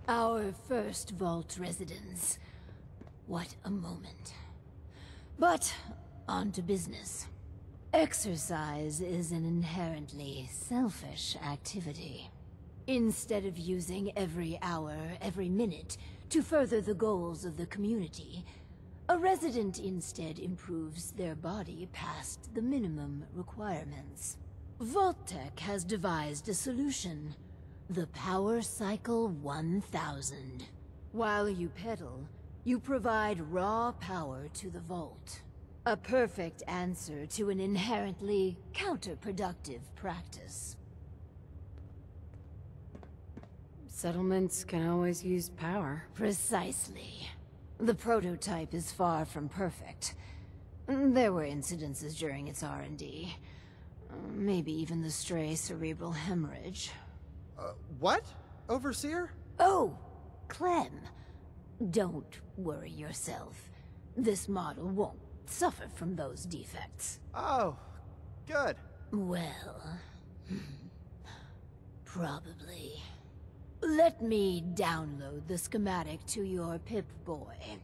Our first vault residence. What a moment. But, on to business. Exercise is an inherently selfish activity. Instead of using every hour, every minute, to further the goals of the community, a resident instead improves their body past the minimum requirements. Vault-Tec has devised a solution. The Power Cycle 1000. While you pedal, you provide raw power to the vault. A perfect answer to an inherently counterproductive practice. Settlements can always use power. Precisely. The prototype is far from perfect. There were incidences during its R&D. Maybe even the stray cerebral hemorrhage. What? Overseer? Oh, Clem. Don't worry yourself. This model won't suffer from those defects. Oh, good. Well, probably. Let me download the schematic to your Pip-Boy.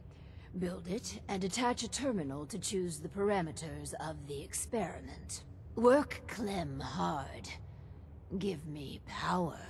Build it, and attach a terminal to choose the parameters of the experiment. Work Clem hard. Give me power.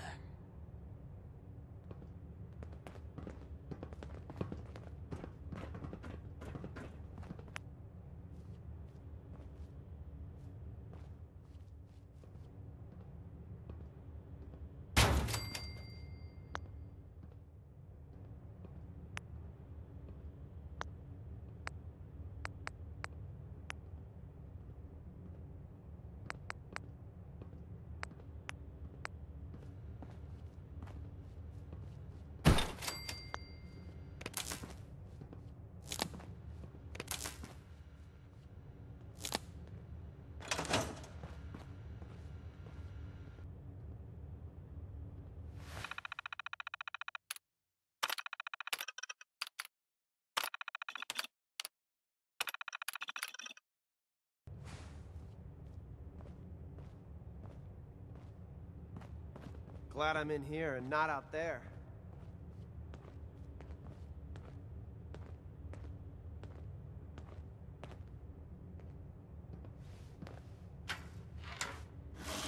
Glad I'm in here and not out there.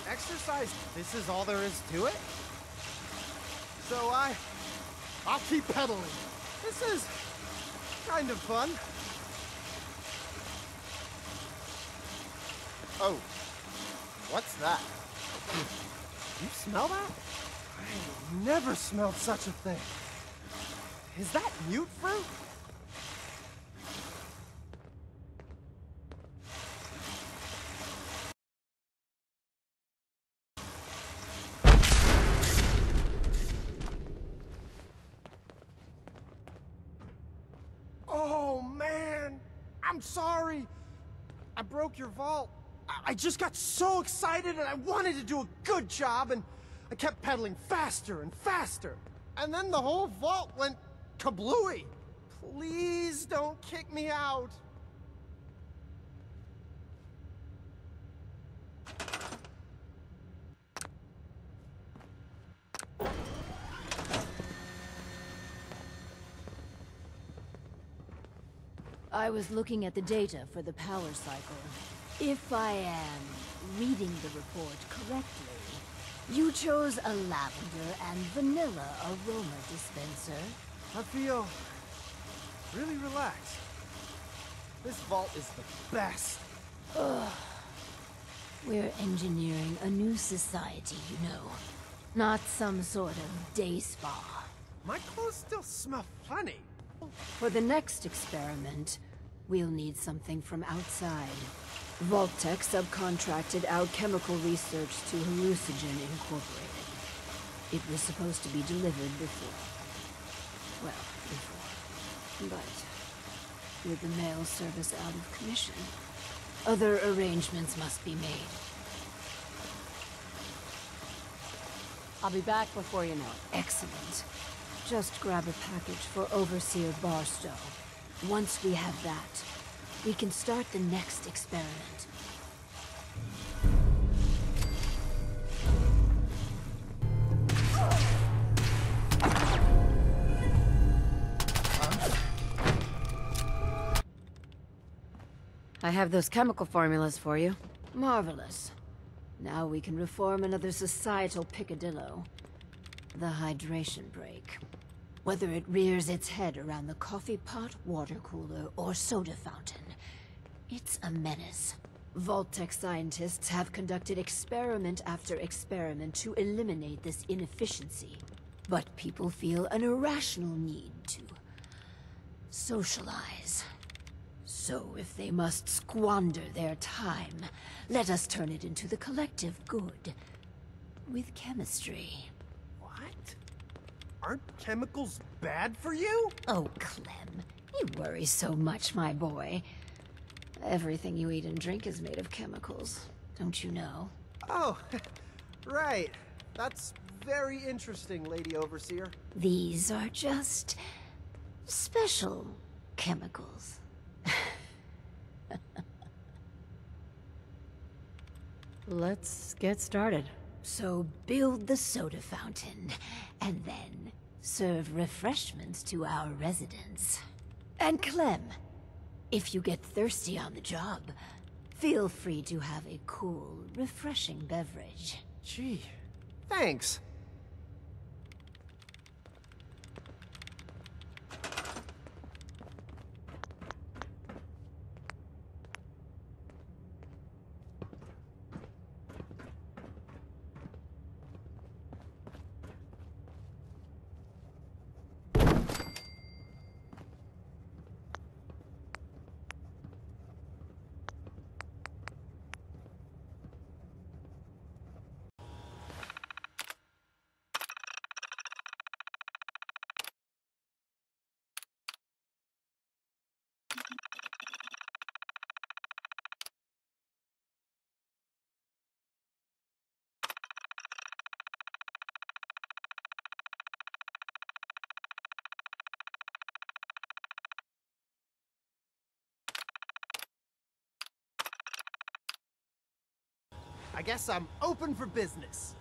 Exercise, this is all there is to it? So I'll keep pedaling. This is kind of fun. Oh, what's that? You smell that? I never smelled such a thing. Is that mute fruit? Oh man, I'm sorry. I broke your vault. I just got so excited and I wanted to do a good job and I kept pedaling faster and faster. And then the whole vault went kablooey. Please don't kick me out. I was looking at the data for the power cycle. If I am reading the report correctly, you chose a lavender and vanilla aroma dispenser. I feel really relaxed. This vault is the best. Ugh. We're engineering a new society, you know. Not some sort of day spa. My clothes still smell funny. For the next experiment, we'll need something from outside. Vault-Tec subcontracted out chemical research to Hallucigen Incorporated. It was supposed to be delivered before. Well, before. But with the mail service out of commission, other arrangements must be made. I'll be back before you know it. Excellent. Just grab a package for Overseer Barstow. Once we have that, we can start the next experiment. I have those chemical formulas for you. Marvelous. Now we can reform another societal picadillo. The hydration break. Whether it rears its head around the coffee pot, water cooler, or soda fountain, it's a menace. Vault-Tec scientists have conducted experiment after experiment to eliminate this inefficiency. But people feel an irrational need to socialize. So if they must squander their time, let us turn it into the collective good. With chemistry. What? Aren't chemicals bad for you? Oh, Clem. You worry so much, my boy. Everything you eat and drink is made of chemicals. Don't you know? Oh, right. That's very interesting, Lady Overseer. These are just special chemicals. Let's get started. So build the soda fountain, and then serve refreshments to our residents. And Clem, if you get thirsty on the job, feel free to have a cool, refreshing beverage. Gee, thanks. I guess I'm open for business.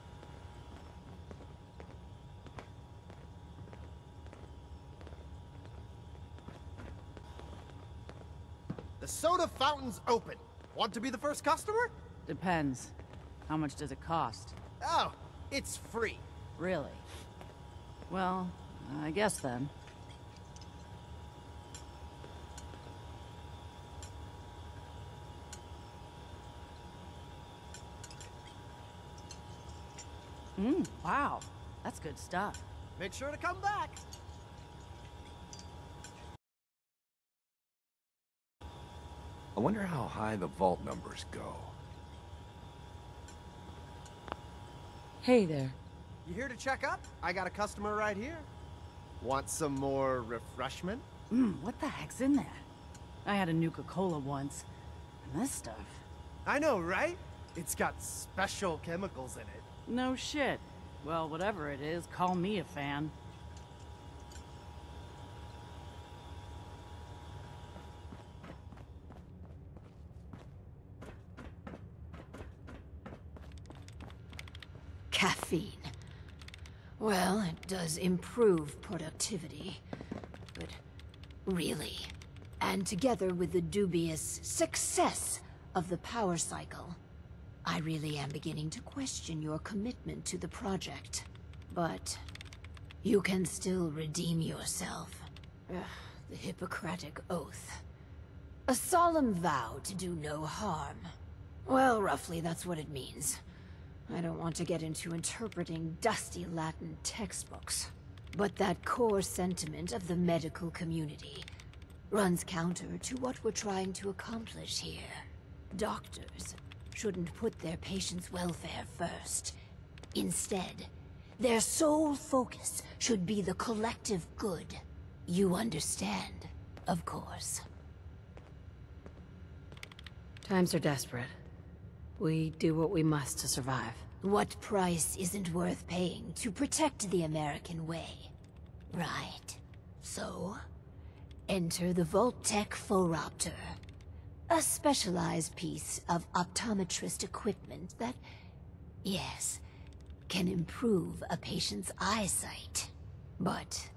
The soda fountain's open. Want to be the first customer? Depends. How much does it cost? Oh, it's free. Really? Well, I guess then. Wow. That's good stuff. Make sure to come back. I wonder how high the vault numbers go. Hey there. You here to check up? I got a customer right here. Want some more refreshment? What the heck's in that? I had a Nuka-Cola once. And this stuff. I know, right? It's got special chemicals in it. No shit. Well, whatever it is, call me a fan. Caffeine. Well, it does improve productivity. But really? And together with the dubious success of the power cycle, I really am beginning to question your commitment to the project. But you can still redeem yourself. Ugh, the Hippocratic Oath. A solemn vow to do no harm. Well, roughly that's what it means. I don't want to get into interpreting dusty Latin textbooks. But that core sentiment of the medical community runs counter to what we're trying to accomplish here. Doctors shouldn't put their patients' welfare first. Instead, their sole focus should be the collective good. You understand, of course. Times are desperate. We do what we must to survive. What price isn't worth paying to protect the American way? Right. So, enter the Vault-Tec Phoropter. A specialized piece of optometrist equipment that, yes, can improve a patient's eyesight. But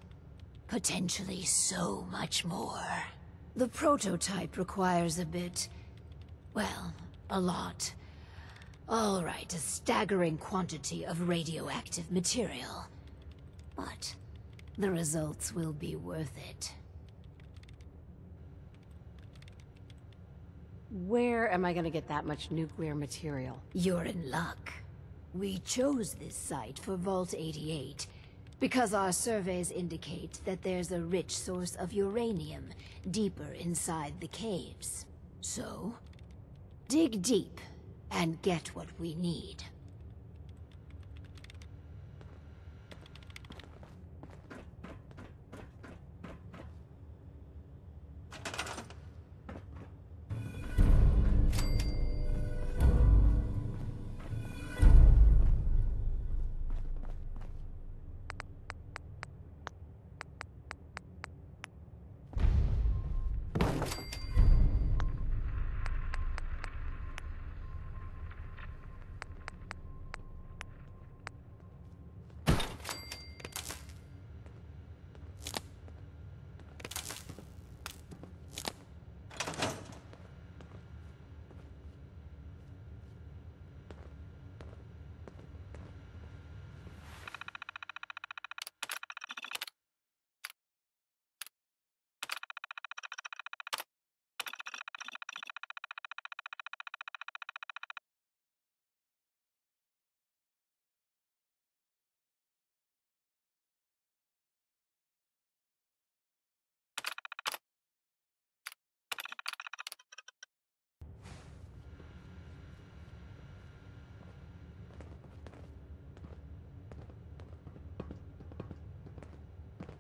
potentially so much more. The prototype requires a bit Well, a lot. All right, a staggering quantity of radioactive material. But the results will be worth it. Where am I gonna get that much nuclear material? You're in luck. We chose this site for Vault 88 because our surveys indicate that there's a rich source of uranium deeper inside the caves. So, dig deep and get what we need.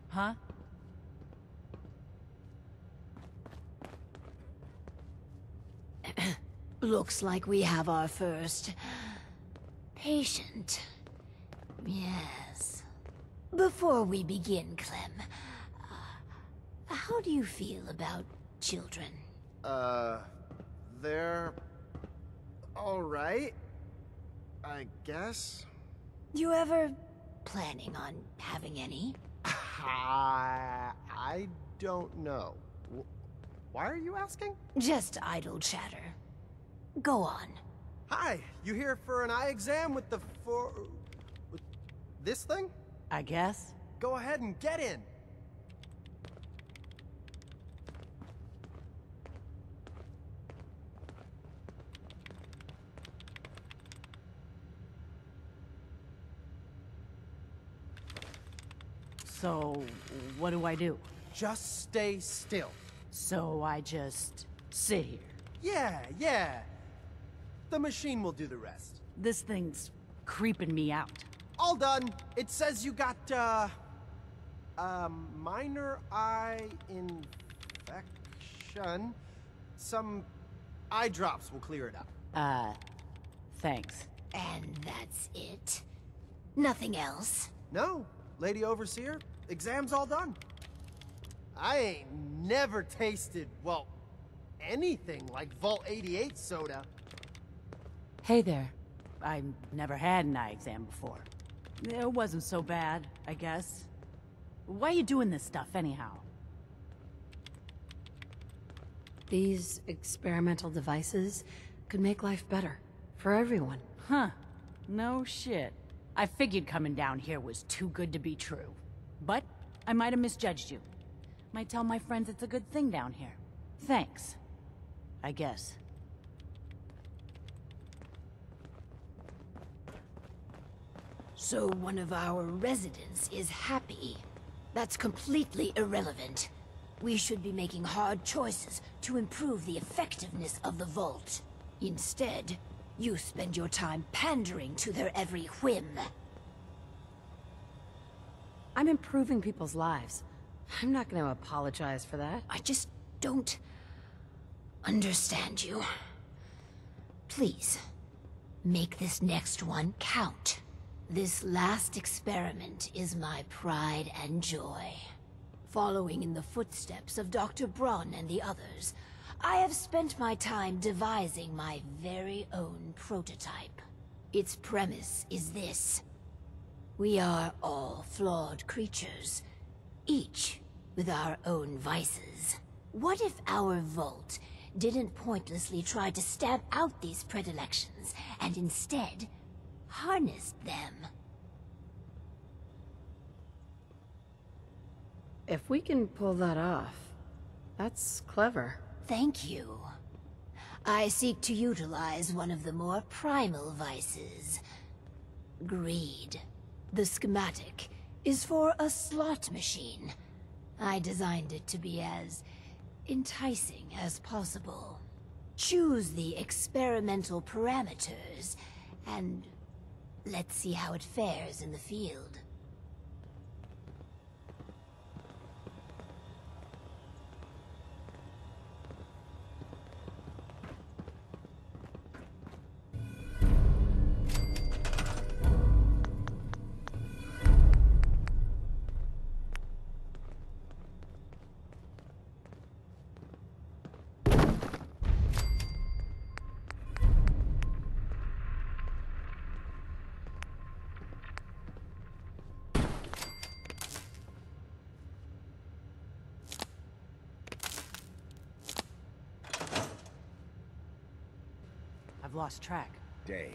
Huh? Looks like we have our first patient. Yes. Before we begin, Clem, how do you feel about children? They're... alright, I guess. You ever planning on having any? I don't know. Why are you asking? Just idle chatter. Go on. Hi, you here for an eye exam with the with this thing? I guess. Go ahead and get in. So, what do I do? Just stay still. So I just sit here. Yeah. The machine will do the rest. This thing's creeping me out. All done. It says you got, minor eye infection. Some eye drops will clear it up. Thanks. And that's it? Nothing else? No, Lady Overseer, exam's all done. I ain't never tasted, well, anything like Vault 88 soda. Hey there. I never had an eye exam before. It wasn't so bad, I guess. Why are you doing this stuff, anyhow? These experimental devices could make life better. For everyone. Huh. No shit. I figured coming down here was too good to be true. But I might have misjudged you. Might tell my friends it's a good thing down here. Thanks. I guess. So one of our residents is happy. That's completely irrelevant. We should be making hard choices to improve the effectiveness of the Vault. Instead, you spend your time pandering to their every whim. I'm improving people's lives. I'm not gonna apologize for that. I just don't understand you. Please, make this next one count. This last experiment is my pride and joy. Following in the footsteps of Dr. Braun and the others, I have spent my time devising my very own prototype. Its premise is this. We are all flawed creatures, each with our own vices. What if our Vault didn't pointlessly try to stamp out these predilections, and instead harnessed them. If we can pull that off, that's clever. Thank you. I seek to utilize one of the more primal vices. Greed. The schematic is for a slot machine. I designed it to be as enticing as possible. Choose the experimental parameters, and let's see how it fares in the field. I've lost track. Day.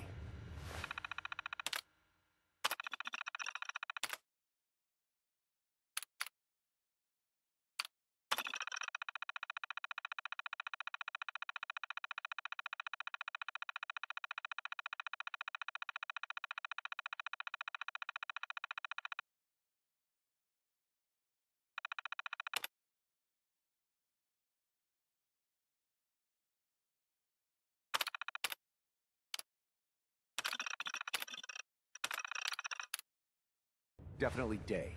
Definitely day.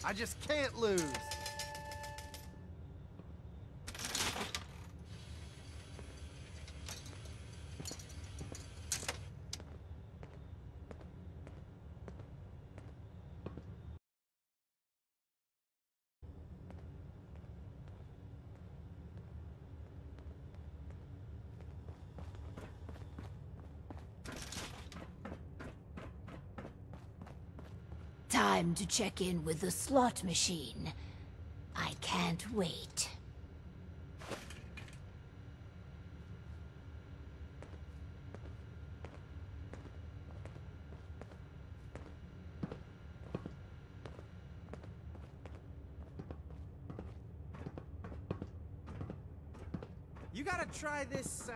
I just can't lose. Time to check in with the slot machine. I can't wait. You gotta try this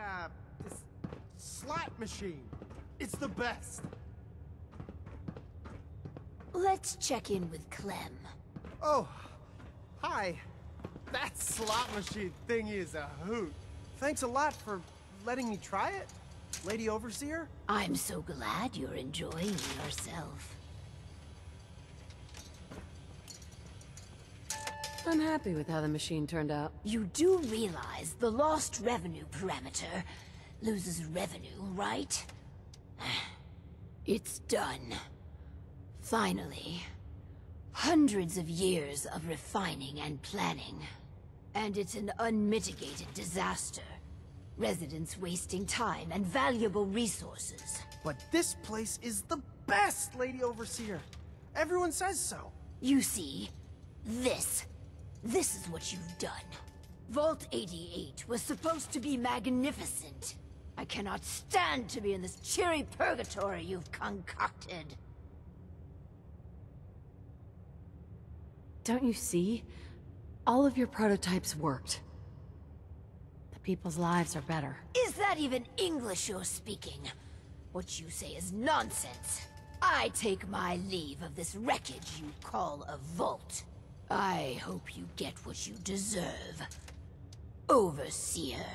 slot machine. It's the best. Let's check in with Clem. Oh, hi. That slot machine thing is a hoot. Thanks a lot for letting me try it, Lady Overseer. I'm so glad you're enjoying yourself. I'm happy with how the machine turned out. You do realize the lost revenue parameter loses revenue, right? It's done. Finally. Hundreds of years of refining and planning. And it's an unmitigated disaster. Residents wasting time and valuable resources. But this place is the best, Lady Overseer. Everyone says so. You see, this is what you've done. Vault 88 was supposed to be magnificent. I cannot stand to be in this cheery purgatory you've concocted. Don't you see? All of your prototypes worked. The people's lives are better. Is that even English you're speaking? What you say is nonsense. I take my leave of this wreckage you call a vault. I hope you get what you deserve, Overseer.